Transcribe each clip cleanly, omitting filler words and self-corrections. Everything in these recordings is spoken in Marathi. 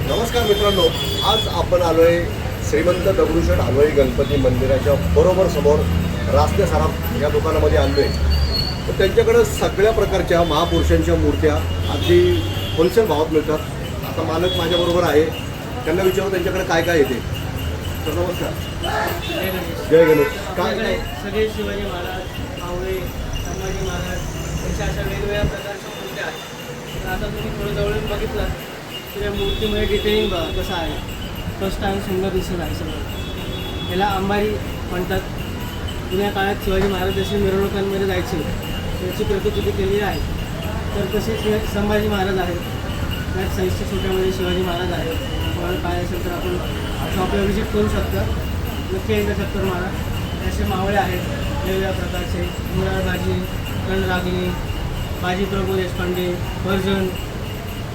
नमस्कार मित्रांनो, आज आपण आलोय श्रीमंत दगडूशेठ हलवाई गणपती मंदिराच्या बरोबर समोर रास्ते सराफ या दुकानामध्ये आलोय. तर त्यांच्याकडे सगळ्या प्रकारच्या महापुरुषांच्या मूर्त्या अगदी होलसेल भावात मिळतात. आता मालक माझ्याबरोबर आहे, त्यांना विचारू त्यांच्याकडे काय काय येते. तर नमस्कार. जय गणेश. काय काय सगळे शिवाजी महाराज, मावळे, संभाजी महाराज यांच्या अशा वेगवेगळ्या प्रकारच्या मूर्त्या आहेत. तर आता तुम्ही थोडं जवळून बघितलं तर या मूर्तीमध्ये डिटेलिंग बघा कसं आहे. फर्स्ट टाइम सुंदर दिसत आहे सगळं. याला अंबारी म्हणतात. जुन्या काळात शिवाजी महाराज जसे मिरवणुकांमध्ये जायचे त्याची प्रतिकृती केलेली आहे. तर तसेच संभाजी महाराज आहेत. त्यात साईजच्या छोट्यामध्ये शिवाजी महाराज आहेत. तुम्हाला काय असेल तर आपण शॉपला व्हिजिट करू शकता, नक्की एकदा चक्कर मारा. असे मावळे आहेत वेगवेगळ्या प्रकारचे. मुरार बाजी, रणरागिणी, बाजी प्रभू देशपांडे, वर्जन,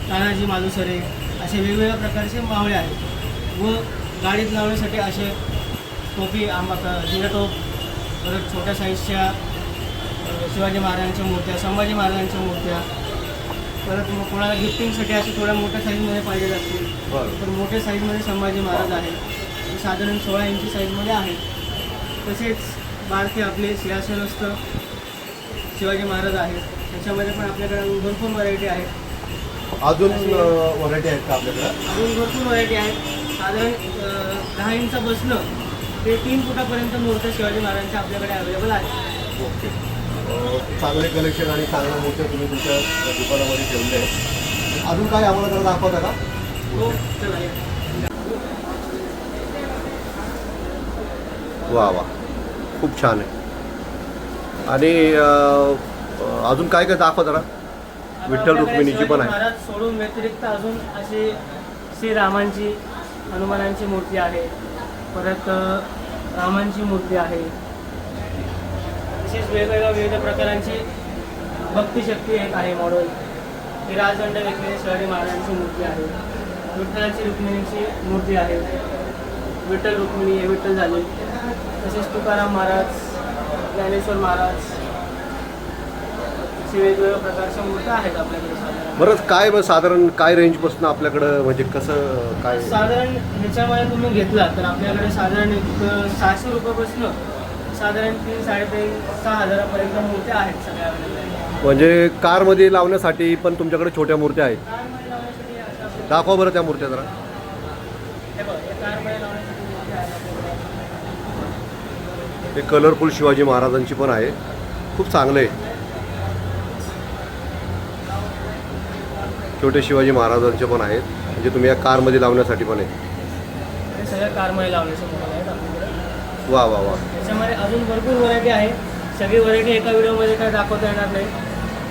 तानाजी मालुसरे असे वेगवेगळ्या प्रकारचे मावळे आहेत. व गाडीत लावण्यासाठी असे टोपी, जिंगाटोप, परत छोट्या साईजच्या शिवाजी महाराजांच्या मूर्त्या, संभाजी महाराजांच्या मूर्त्या. परत मग कोणाला गिफ्टिंगसाठी असे थोड्या मोठ्या साईजमध्ये पाहिजे असतील तर मोठ्या साईजमध्ये संभाजी महाराज आहेत. साधारण 16 इंची साईजमध्ये आहेत. तसेच बारके आपले सिंहासनस्थ शिवाजी महाराज आहेत. त्याच्यामध्ये पण आपल्याकडे भरपूर व्हरायटी आहेत. अजून व्हरायटी आहेत का आपल्याकडे? अजून भरपूर व्हरायटी आहेत. साधारण 10 इंच बसणं ते 3 फुटापर्यंत मूर्त्या शिवाजी महाराजांच्या आपल्याकडे अवेलेबल आहेत. ओके. चांगले कलेक्शन आणि चांगल्या मूर्त्या तुम्ही तुमच्या दुकानामध्ये ठेवले आहेत. अजून काय आम्हाला जरा दाखवता का? हो, चला या. वा वा, खूप छान आहे. आणि अजून काय काय दाखवा जरा. विठ्ठल रुक्मिणीची पण आहे. महाराज सोडून व्यतिरिक्त अजून असे श्रीरामांची, हनुमानांची मूर्ती आहे. परत रामांची मूर्ती आहे. तसेच वेगवेगळ्या विविध प्रकारांची भक्तिशक्ती एक आहे मॉडेल. ही राजदंड घेतलेली शिवाजी महाराजांची मूर्ती आहे. विठ्ठलाची रुक्मिणीची मूर्ती आहे. विठ्ठल रुक्मिणी हे विठ्ठल झाले. तसेच तुकाराम महाराज, ज्ञानेश्वर महाराज असे वेगवेगळ्या प्रकारच्या मूर्त्या आहेत आपल्याकडे. साधारण बरं, काय मग साधारण काय रेंजपासून आपल्याकडं म्हणजे कसं काय? साधारण ह्याच्यामध्ये तुम्ही घेतला तर आपल्याकडे साधारण एक 600 रुपयापासून साधारण 3, 3.5, 6,000पर्यंत मूर्त्या आहेत सगळ्या अवेलेबल. म्हणजे कारमध्ये लावण्यासाठी पण तुमच्याकडे छोट्या मूर्त्या आहेत. कारमध्ये लावण्यासाठी अशा आपल्याकडे- दाखवा बरं त्या मूर्त्या जरा. हे बघ, या कारमध्ये लावण्यासाठी मूर्त्या आहेत आपल्याकडे. हे कलरफुल शिवाजी महाराजांची पण आहे. खूप चांगलं आहे. छोटे शिवाजी महाराजांचे पण आहेत. म्हणजे तुम्ही या कारमध्ये लावण्यासाठी पण आहे. हे सगळ्या कारमध्ये लावण्याचे मॉडेल आहेत आपल्याकडे. वा वा वा. त्याच्यामध्ये अजून भरपूर व्हरायटी आहे. सगळी व्हरायटी एका व्हिडिओमध्ये काय दाखवता येणार नाही.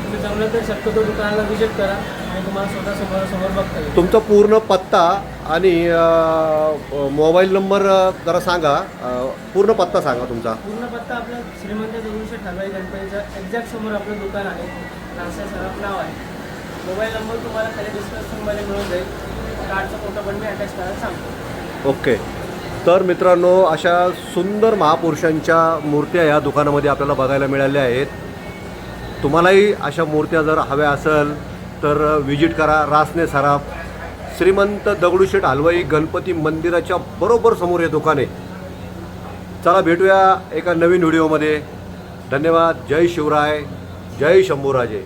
तुम्ही जमलं तर शक्यतो दुकानाला व्हिजिट करा आणि तुम्हाला स्वतः समोरासमोर बघता येईल. तुमचा पूर्ण पत्ता आणि मोबाईल नंबर जरा सांगा. पूर्ण पत्ता सांगा तुमचा. पूर्ण पत्ता आपला श्रीमंत दगडूशेठ हलवाई गणपतीच्या एक्झॅक्ट समोर आपलं दुकान आहे. रास्ता सराफ नाव आहे. मोबाईल नंबर तुम्हाला खाली डिस्क्रिप्शनमध्ये मिळून जाईल. कार्डचा फोटो पण मी अटॅच करायला सांगतो. ओके. तर मित्रांनो, अशा सुंदर महापुरुषांच्या मूर्त्या या दुकानामध्ये आपल्याला बघायला मिळाल्या आहेत. तुम्हालाही अशा मूर्त्या जर हव्या असेल तर विजिट करा. रासने सराफ श्रीमंत दगडूशेठ हलवाई गणपती मंदिराच्या बरोबर समोर हे दुकान आहे. चला भेटूया एका नवीन व्हिडिओमध्ये. धन्यवाद. जय शिवराय, जय शंभूराजे.